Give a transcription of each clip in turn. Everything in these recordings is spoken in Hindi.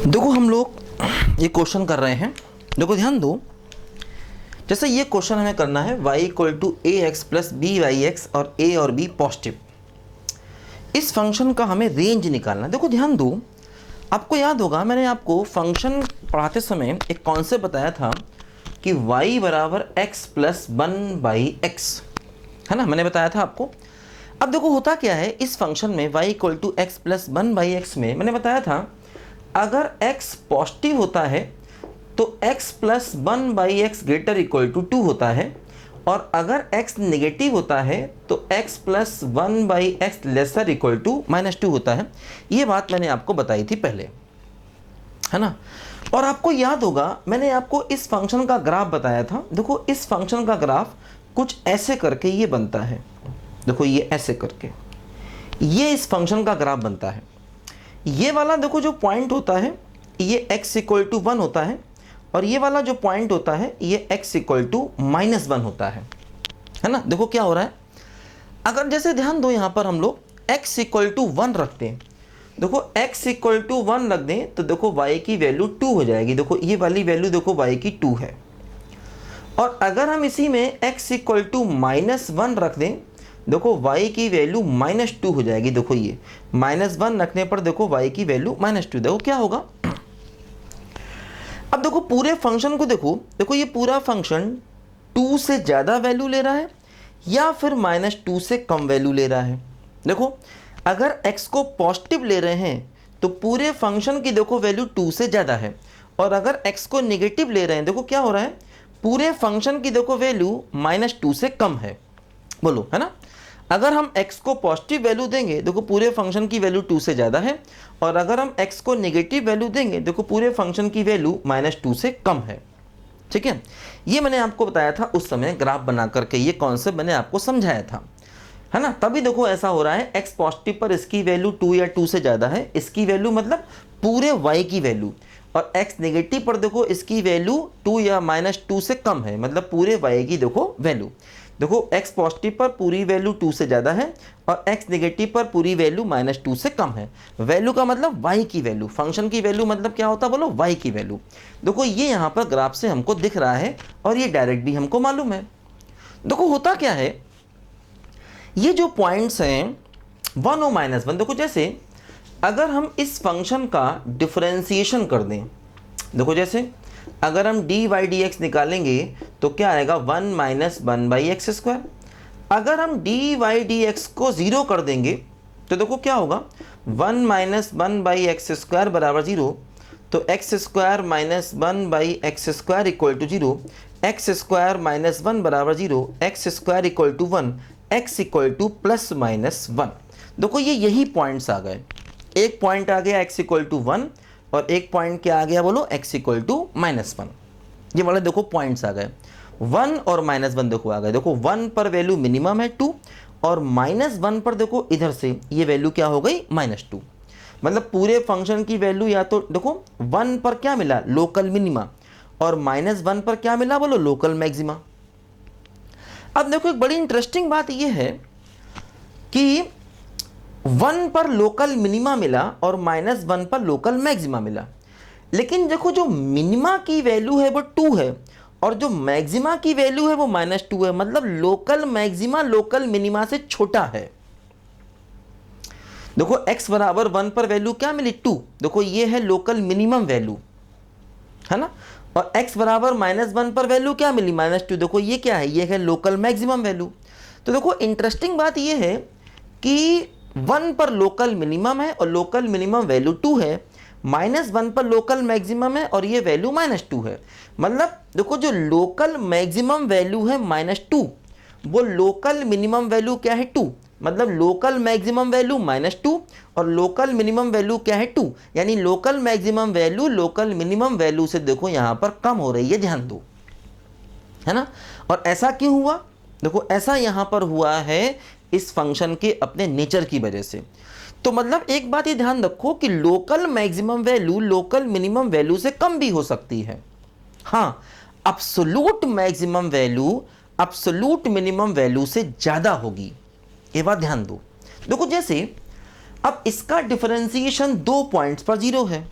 देखो हम लोग ये क्वेश्चन कर रहे हैं। देखो ध्यान दो, जैसे ये क्वेश्चन हमें करना है y equal to A X plus B Y X और a और b पॉजिटिव। इस फंक्शन का हमें रेंज निकालना है। देखो ध्यान दो, आपको याद होगा मैंने आपको फंक्शन पढ़ाते समय एक कॉन्सेप्ट बताया था कि y बराबर x plus one by x, है ना, मैंने बताया था आपको। अब देखो होता क्या है इस फंक्शन में y equal to X plus one by X में मैंने बताया था अगर x पॉजिटिव होता है तो x plus one by X greater equal to two होता है, और अगर x नेगेटिव होता है तो x plus one by X lesser equal to minus two होता है। ये बात मैंने आपको बताई थी पहले, है ना। और आपको याद होगा मैंने आपको इस फंक्शन का ग्राफ बताया था। देखो इस फंक्शन का ग्राफ कुछ ऐसे करके ये बनता है। देखो ये ऐसे करके ये इस फंक्शन का ग्राफ बनता है। ये वाला देखो जो पॉइंट होता है ये x इक्वल टू वन होता है, और ये वाला जो पॉइंट होता है ये x equal to minus one होता है ना। देखो क्या हो रहा है, अगर जैसे ध्यान दो यहाँ पर हम लोग x इक्वल टू वन रखते हैं, देखो x इक्वल टू वन रख दें तो देखो y की वैल्यू टू हो जाएगी। देखो ये वाली वैल्यू देखो y की टू है, और अगर हम इसी में x equal to minus one रख दें देखो y की वैल्यू माइनस टू हो जाएगी। देखो ये माइनस वन रखने पर देखो y की वैल्यू माइनस टू। देखो क्या होगा, अब देखो पूरे फंक्शन को देखो, देखो ये पूरा फंक्शन टू से ज़्यादा वैल्यू ले रहा है या फिर माइनस टू से कम वैल्यू ले रहा है। देखो अगर x को पॉजिटिव ले रहे हैं तो पूरे फंक्शन की देखो वैल्यू टू से ज़्यादा है, और अगर x को नेगेटिव ले रहे हैं देखो क्या हो रहा है, पूरे फंक्शन की देखो वैल्यू माइनस टू से कम है। बोलो, है ना। अगर हम x को पॉजिटिव वैल्यू देंगे देखो पूरे फंक्शन की वैल्यू टू से ज़्यादा है, और अगर हम x को नेगेटिव वैल्यू देंगे देखो पूरे फंक्शन की वैल्यू माइनस टू से कम है। ठीक है, ये मैंने आपको बताया था उस समय ग्राफ बना करके, ये कॉन्सेप्ट मैंने आपको समझाया था, है ना। तभी देखो ऐसा हो रहा है x पॉजिटिव पर इसकी वैल्यू टू या टू से ज़्यादा है, इसकी वैल्यू मतलब पूरे y की वैल्यू, और x नेगेटिव पर देखो इसकी वैल्यू टू या माइनस टू से कम है, मतलब पूरे y की देखो वैल्यू। देखो x पॉजिटिव पर पूरी वैल्यू टू से ज़्यादा है और x नेगेटिव पर पूरी वैल्यू माइनस टू से कम है। वैल्यू का मतलब y की वैल्यू, फंक्शन की वैल्यू मतलब क्या होता है बोलो, y की वैल्यू। देखो ये यहाँ पर ग्राफ से हमको दिख रहा है और ये डायरेक्ट भी हमको मालूम है। देखो होता क्या है, ये जो पॉइंट्स हैं वन और माइनस वन, देखो जैसे अगर हम इस फंक्शन का डिफरेंशिएशन कर दें, देखो जैसे अगर हम डी वाई डी एक्स निकालेंगे तो क्या आएगा, one minus one by X square. अगर हम डी वाई डी एक्स को ज़ीरो कर देंगे तो देखो क्या होगा, one minus one by X square बराबर ज़ीरो, तो X square minus one by X square equal to zero, X square minus one बराबर zero, X square equal to one, X equal to plus minus one. देखो ये यही पॉइंट्स आ गए, एक पॉइंट आ गया एक्स इक्वल टू वन और एक पॉइंट क्या आ गया बोलो, x equal to minus one. ये वाले देखो पॉइंट्स आ गए, वन और माइनस वन देखो आ गए। देखो वन पर वैल्यू मिनिमम है टू, और माइनस वन पर देखो इधर से ये वैल्यू क्या हो गई, माइनस टू। मतलब पूरे फंक्शन की वैल्यू या तो देखो वन पर क्या मिला, लोकल मिनिमा, और माइनस वन पर क्या मिला बोलो, लोकल मैक्सिमा। अब देखो एक बड़ी इंटरेस्टिंग बात यह है कि वन पर लोकल मिनिमा मिला और माइनस वन पर लोकल मैक्सिमा मिला, लेकिन देखो जो मिनिमा की वैल्यू है वो टू है और जो मैक्सिमा की वैल्यू है वो माइनस टू है। मतलब लोकल मैक्सिमा लोकल मिनिमा से छोटा है। देखो x बराबर वन पर वैल्यू क्या मिली, टू, देखो ये है लोकल मिनिमम वैल्यू, है ना। और x बराबर माइनस वन पर वैल्यू क्या मिली, माइनस टू, देखो ये क्या है, ये है लोकल मैक्सिमम वैल्यू। तो देखो इंटरेस्टिंग बात ये है कि वन पर लोकल मिनिमम है और लोकल मिनिमम वैल्यू टू है, माइनस वन पर लोकल मैक्सिमम है और ये वैल्यू माइनस टू है। मतलब देखो जो लोकल मैक्सिमम वैल्यू है माइनस टू, वो लोकल मिनिमम वैल्यू क्या है, टू, मतलब local maximum value minus two और लोकल मिनिमम वैल्यू क्या है, टू, यानी local maximum value local minimum value से देखो यहाँ पर कम हो रही है, ध्यान दो, है ना। और ऐसा क्यों हुआ, देखो ऐसा यहाँ पर हुआ है इस फंक्शन के अपने नेचर की वजह से। तो मतलब एक बात ये ध्यान रखो कि local maximum value local minimum value से कम भी हो सकती है। हाँ, absolute maximum value absolute minimum value से ज़्यादा होगी, ये बात ध्यान दो। देखो जैसे अब इसका डिफरेंशिएशन दो पॉइंट्स पर जीरो है,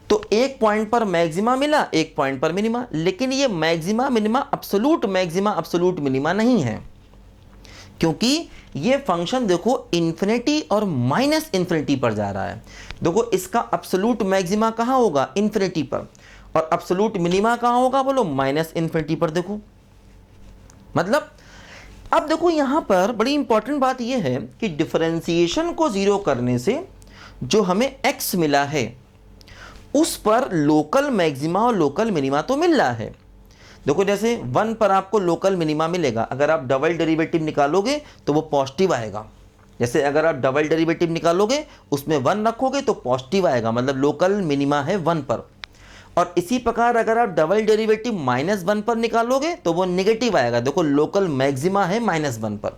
तो एक पॉइंट पर मैक्सिमा मिला, एक पॉइंट पर मिनिमा, लेकिन ये मैक्सिमा मिनिमा अब्सोलूट मिनिमा नहीं है, क्योंकि ये फंक्शन देखो इन्फिनिटी और माइनस इन्फिनिटी पर जा रहा है। देखो इसका अब्सोलूट मैक्सिमा कहाँ होगा, इन्फिनिटी पर, और अब्सोलूट मिनिमा कहाँ होगा बोलो, माइनस इन्फिनिटी पर। देखो मतलब अब देखो यहां पर बड़ी इंपॉर्टेंट बात यह है कि डिफरेंशिएशन को जीरो करने से जो हमें x मिला है उस पर लोकल मैक्सिमा और लोकल मिनिमा तो मिल रहा है। देखो जैसे 1 पर आपको लोकल मिनिमा मिलेगा, अगर आप डबल डेरिवेटिव निकालोगे तो वो पॉजिटिव आएगा। जैसे अगर आप डबल डेरिवेटिव निकालोगे उसमें 1 रखोगे तो पॉजिटिव आएगा, मतलब लोकल मिनिमा है 1 पर। और इसी प्रकार अगर आप डबल डेरिवेटिव -1 पर निकालोगे तो वो नेगेटिव आएगा। देखो लोकल मैक्सिमा है -1 पर।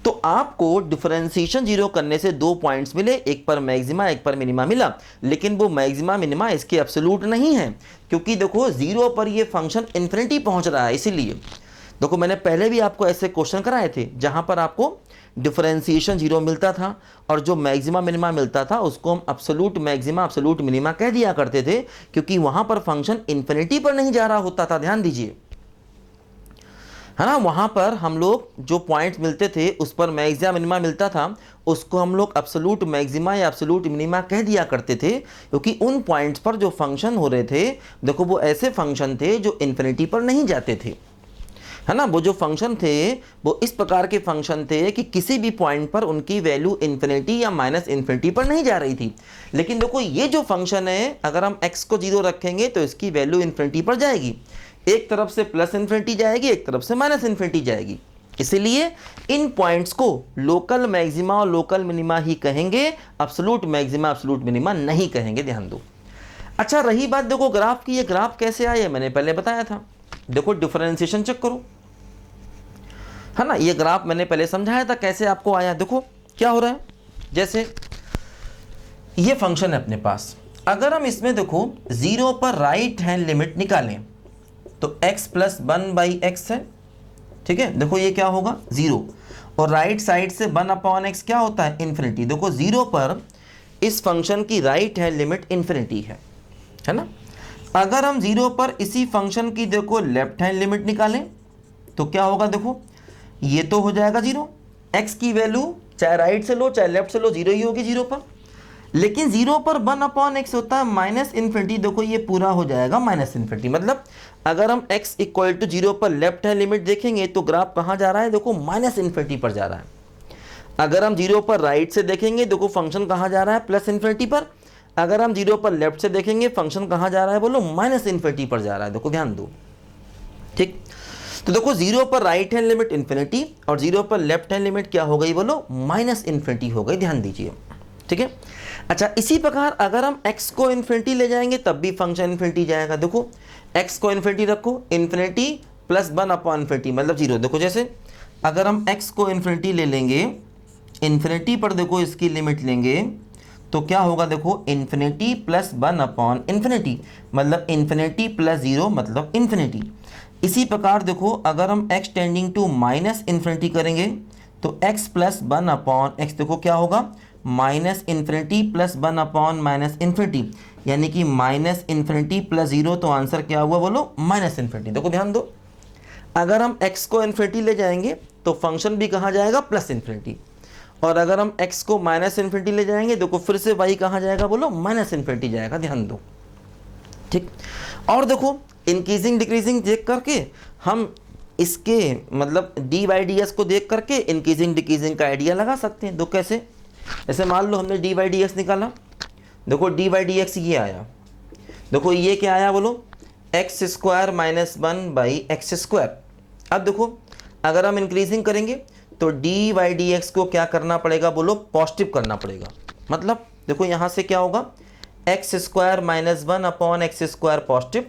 तो आपको डिफरेंशिएशन जीरो करने से 2 पॉइंट्स मिले, एक पर मैक्सिमा एक पर मिनिमा मिला, लेकिन वो मैक्सिमा मिनिमा इसके एब्सोल्यूट नहीं है, क्योंकि देखो 0 पर ये फंक्शन इन्फिनिटी पहुंच रहा है। इसीलिए देखो मैंने पहले भी आपको ऐसे क्वेश्चन कराए थे जहां पर आपको डिफरेंशिएशन जीरो मिलता था और जो मैक्सिमा मिनिमा मिलता था उसको हम एब्सोल्यूट मैक्सिमा एब्सोल्यूट मिनिमा कह दिया करते थे, क्योंकि वहां पर फंक्शन इन्फिनिटी पर नहीं जा रहा होता था। ध्यान दीजिए, है ना, वहां पर हम लोग जो पॉइंट्स मिलते थे उस पर मैक्सिमा मिनिमा मिलता था, उसको हम लोग एब्सोल्यूट मैक्सिमा या एब्सोल्यूट मिनिमा कह दिया करते थे, क्योंकि उन पॉइंट्स पर जो फंक्शन हो रहे थे देखो वो ऐसे फंक्शन थे जो इन्फिनिटी पर नहीं जाते थे, है ना। वो जो फंक्शन थे वो इस प्रकार के फंक्शन थे कि किसी भी पॉइंट पर उनकी वैल्यू इन्फिनिटी या माइनस इन्फिनिटी पर नहीं जा रही थी। लेकिन देखो ये जो फंक्शन है, अगर हम x को 0 रखेंगे तो इसकी वैल्यू इन्फिनिटी पर जाएगी, एक तरफ से प्लस इन्फिनिटी जाएगी, एक तरफ से माइनस इन्फिनिटी जाएगी। इसीलिए इन पॉइंट्स को लोकल मैक्सिमा और लोकल मिनिमा ही कहेंगे, एब्सोल्यूट मैक्सिमा एब्सोल्यूट मिनिमा नहीं कहेंगे। ध्यान दो। अच्छा रही बात देखो ग्राफ की, ये ग्राफ कैसे आया मैंने पहले बताया था। देखो डिफरेंशिएशन चेक करो, है ना, ये ग्राफ मैंने पहले समझाया था कैसे आपको आया। देखो क्या हो रहा है, जैसे ये फंक्शन है अपने पास, अगर हम इसमें देखो 0 पर राइट हैंड लिमिट निकालें तो x + 1/x है, ठीक है। देखो ये क्या होगा 0, और राइट साइड से 1/x क्या होता है, इन्फिनिटी। देखो 0 पर इस फंक्शन की राइट हैंड लिमिट इन्फिनिटी है ना। अगर हम 0 पर इसी फंक्शन की देखो लेफ्ट हैंड लिमिट निकालें तो क्या होगा, देखो ये तो हो जाएगा 0, x की वैल्यू चाहे राइट से लो चाहे लेफ्ट से लो 0 ही होगी 0 पर। लेकिन 0 पर 1/x होता है माइनस इन्फिनिटी, देखो ये पूरा हो जाएगा माइनस इन्फिनिटी। मतलब अगर हम x = 0 पर लेफ्ट हैंड लिमिट देखेंगे तो ग्राफ कहाँ जा रहा है, देखो माइनस इन्फिनिटी पर जा रहा है। अगर हम 0 पर राइट से देखेंगे देखो फंक्शन कहाँ जा रहा है, प्लस इन्फिनिटी पर। अगर हम 0 पर लेफ्ट से देखेंगे फंक्शन कहाँ जा रहा है, बोलो माइनस इन्फिनिटी पर जा रहा है। देखो ध्यान दो, ठीक। तो देखो 0 पर राइट हैंड लिमिट इन्फिनिटी और 0 पर लेफ्ट हैंड लिमिट क्या हो गई, बोलो माइनस इन्फिनिटी हो गई। ध्यान दीजिए, ठीक है। अच्छा इसी प्रकार अगर हम x को इन्फिनिटी ले जाएंगे तब भी फंक्शन इन्फिनिटी जाएगा। देखो x को इन्फिनिटी रखो, इन्फिनिटी + 1/∞ मतलब 0। देखो जैसे अगर हम x को इन्फिनिटी ले लेंगे, इन्फिनिटी पर देखो इसकी लिमिट लेंगे तो क्या होगा, देखो इन्फिनिटी + 1/∞ मतलब इन्फिनिटी + 0 मतलब इन्फिनिटी। इसी प्रकार देखो अगर हम x tending to minus infinity करेंगे तो x + 1/x देखो क्या होगा, माइनस इन्फिनिटी + 1/-∞, यानी कि माइनस इन्फिनिटी + 0, तो आंसर क्या हुआ, बोलो माइनस इन्फिनिटी। देखो ध्यान दो, अगर हम x को इन्फिनिटी ले जाएंगे तो फंक्शन भी कहाँ जाएगा, प्लस इन्फिनिटी, और अगर हम x को माइनस इन्फिनिटी ले जाएंगे देखो फिर से y कहाँ जाएगा, बोलो माइनस इन्फिनिटी जाएगा। ध्यान दो, ठीक। और देखो इंक्रीजिंग डिक्रीजिंग देख करके हम इसके मतलब dy/ds को देख करके इंक्रीजिंग डिक्रीजिंग का आइडिया लगा सकते हैं। दो कैसे, जैसे मान लो हमने dy/dx निकाला, देखो dy/dx ये आया, देखो ये क्या आया, बोलो x² - 1/x²। अब देखो अगर हम इंक्रीजिंग करेंगे तो dy/dx को क्या करना पड़ेगा, बोलो पॉजिटिव करना पड़ेगा। मतलब देखो यहाँ से क्या होगा, x² - 1/x² पॉजिटिव,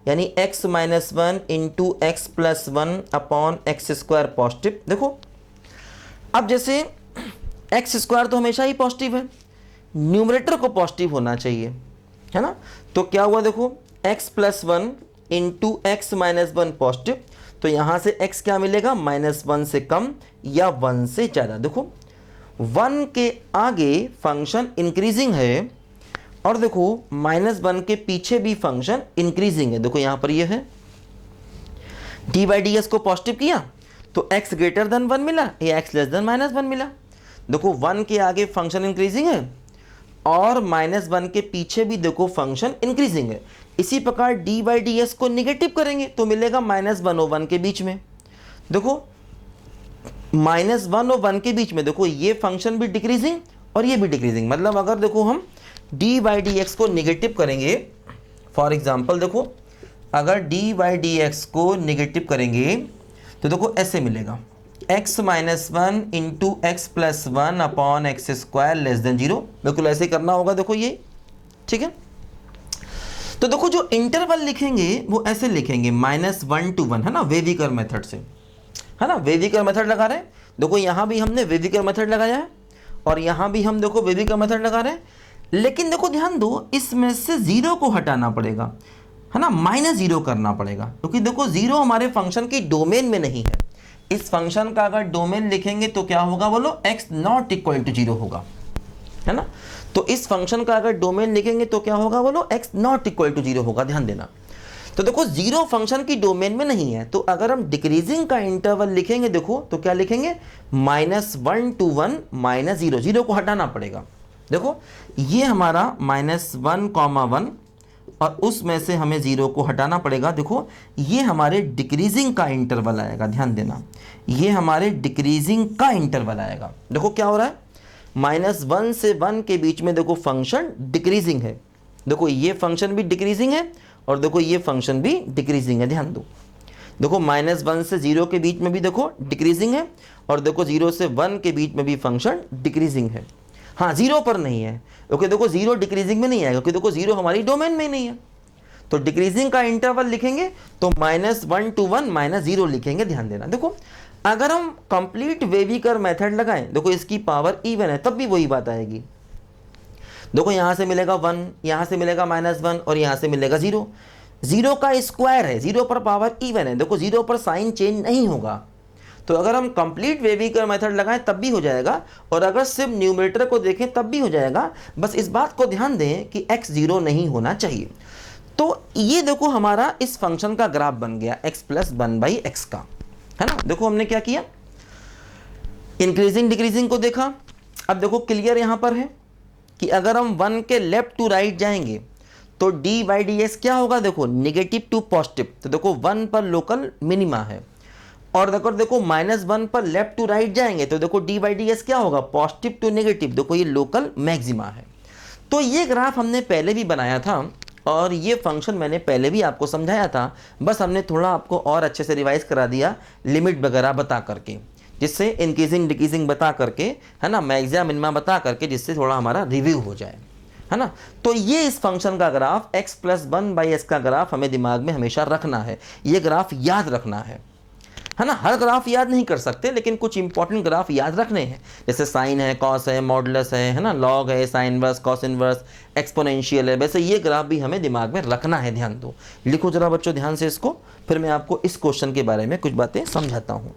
यानी x - 1 × x + 1/x² पॉजिटिव। देखो अब जैसे x² तो हमेशा ही पॉजिटिव है, न्यूमरेटर को पॉजिटिव होना चाहिए, है ना। तो क्या हुआ, देखो x + 1 × x - 1 पॉजिटिव, तो यहाँ से x क्या मिलेगा, -1 से कम या 1 से ज़्यादा। देखो 1 के आगे फंक्शन इंक्रीजिंग है और देखो -1 के पीछे भी फंक्शन इंक्रीजिंग है। देखो यहाँ पर ये है डी बाई डी एस को पॉजिटिव किया तो x ग्रेटर देन 1 मिला या x लेस देन -1 मिला। देखो 1 के आगे फंक्शन इंक्रीजिंग है और -1 के पीछे भी देखो फंक्शन इंक्रीजिंग है। इसी प्रकार डी बाई डी एस को निगेटिव करेंगे तो मिलेगा -1 और 1 के बीच में। देखो -1 और 1 के बीच में देखो ये फंक्शन भी डिक्रीजिंग और ये भी डिक्रीजिंग, मतलब अगर देखो हम डी बाई डी एक्स को निगेटिव करेंगे, फॉर एग्जाम्पल देखो अगर डी बाई डी एक्स को निगेटिव करेंगे तो देखो ऐसे मिलेगा x -1 into x plus 1 upon x square less than 0। बिल्कुल ऐसे करना होगा देखो ये, ठीक है। तो देखो जो इंटरवल लिखेंगे वो ऐसे लिखेंगे -1 to 1, है ना, वेविकर मेथड से, है ना, वेविकर मेथड लगा रहे हैं। देखो यहाँ भी हमने वेविकर मेथड लगाया है और यहाँ भी हम देखो वेविकर मेथड लगा रहे हैं, लेकिन देखो ध्यान दो इसमें से 0 को हटाना पड़ेगा, है ना, -0 करना पड़ेगा, क्योंकि देखो 0 हमारे फंक्शन की डोमेन में नहीं है। इस फंक्शन का अगर डोमेन लिखेंगे तो क्या होगा बोलो, x नॉट इक्वल टू 0 होगा, है ना। तो इस फंक्शन का अगर डोमेन लिखेंगे तो क्या होगा बोलो, x नॉट इक्वल टू 0 होगा, ध्यान देना। तो देखो 0 फंक्शन की डोमेन में नहीं है, तो अगर हम डिक्रीजिंग का इंटरवल लिखेंगे देखो तो क्या लिखेंगे -1 to 1 -0, 0 को हटाना पड़ेगा। देखो ये हमारा -1, और उसमें से हमें 0 को हटाना पड़ेगा। देखो ये हमारे डिक्रीजिंग का इंटरवल आएगा, ध्यान देना, ये हमारे डिक्रीजिंग का इंटरवल आएगा। देखो क्या हो रहा है, -1 से 1 के बीच में देखो फंक्शन डिक्रीजिंग है, देखो ये फंक्शन भी डिक्रीजिंग है और देखो ये फंक्शन भी डिक्रीजिंग है, ध्यान दो। देखो -1 से 0 के बीच में भी देखो डिक्रीजिंग है और देखो 0 से 1 के बीच में भी फंक्शन डिक्रीजिंग है। हाँ 0 पर नहीं है, क्योंकि देखो 0 डिक्रीजिंग में नहीं आएगा, क्योंकि देखो 0 हमारी डोमेन में नहीं है। तो डिक्रीजिंग का इंटरवल लिखेंगे तो -1 to 1 -0 लिखेंगे, ध्यान देना। देखो अगर हम कंप्लीट वेविकर मेथड लगाएं, देखो इसकी पावर इवन है तब भी वही बात आएगी। देखो यहाँ से मिलेगा 1, यहाँ से मिलेगा -1 और यहाँ से मिलेगा 0। 0 का स्क्वायर है, 0 पर पावर इवन है, देखो 0 पर साइन चेंज नहीं होगा। तो अगर हम कंप्लीट वेविकर मेथड लगाएं तब भी हो जाएगा, और अगर सिर्फ न्यूमरेटर को देखें तब भी हो जाएगा। बस इस बात को ध्यान दें कि x 0 नहीं होना चाहिए। तो ये देखो हमारा इस फंक्शन का ग्राफ बन गया x प्लस 1/x का, है ना। देखो हमने क्या किया, इंक्रीजिंग डिक्रीजिंग को देखा। अब देखो क्लियर यहाँ पर है कि अगर हम 1 के लेफ्ट टू राइट जाएंगे तो डी बाई डी एस क्या होगा, देखो निगेटिव टू पॉजिटिव। तो देखो 1 पर लोकल मिनिमा है, और देखो -1 पर लेफ्ट टू राइट जाएंगे तो देखो डी बाई डी एस क्या होगा, पॉजिटिव टू नेगेटिव, देखो ये लोकल मैक्सिमा है। तो ये ग्राफ हमने पहले भी बनाया था और ये फंक्शन मैंने पहले भी आपको समझाया था, बस हमने थोड़ा आपको और अच्छे से रिवाइज करा दिया लिमिट वगैरह बता करके, जिससे इंक्रीजिंग डिक्रीजिंग बता करके, है ना, मैक्सिमा मिनिमा बता करके, जिससे थोड़ा हमारा रिव्यू हो जाए, है ना। तो ये इस फंक्शन का ग्राफ x प्लस 1/s का ग्राफ हमें दिमाग में हमेशा रखना है, ये ग्राफ याद रखना है ना। हर ग्राफ याद नहीं कर सकते, लेकिन कुछ इंपॉर्टेंट ग्राफ याद रखने हैं, जैसे साइन है, कॉस है, मॉडुलस है ना, लॉग है, sine inverse, cos inverse, exponential है। वैसे ये ग्राफ भी हमें दिमाग में रखना है, ध्यान दो। लिखो जरा बच्चों ध्यान से इसको, फिर मैं आपको इस क्वेश्चन के बारे में कुछ बातें समझाता हूँ।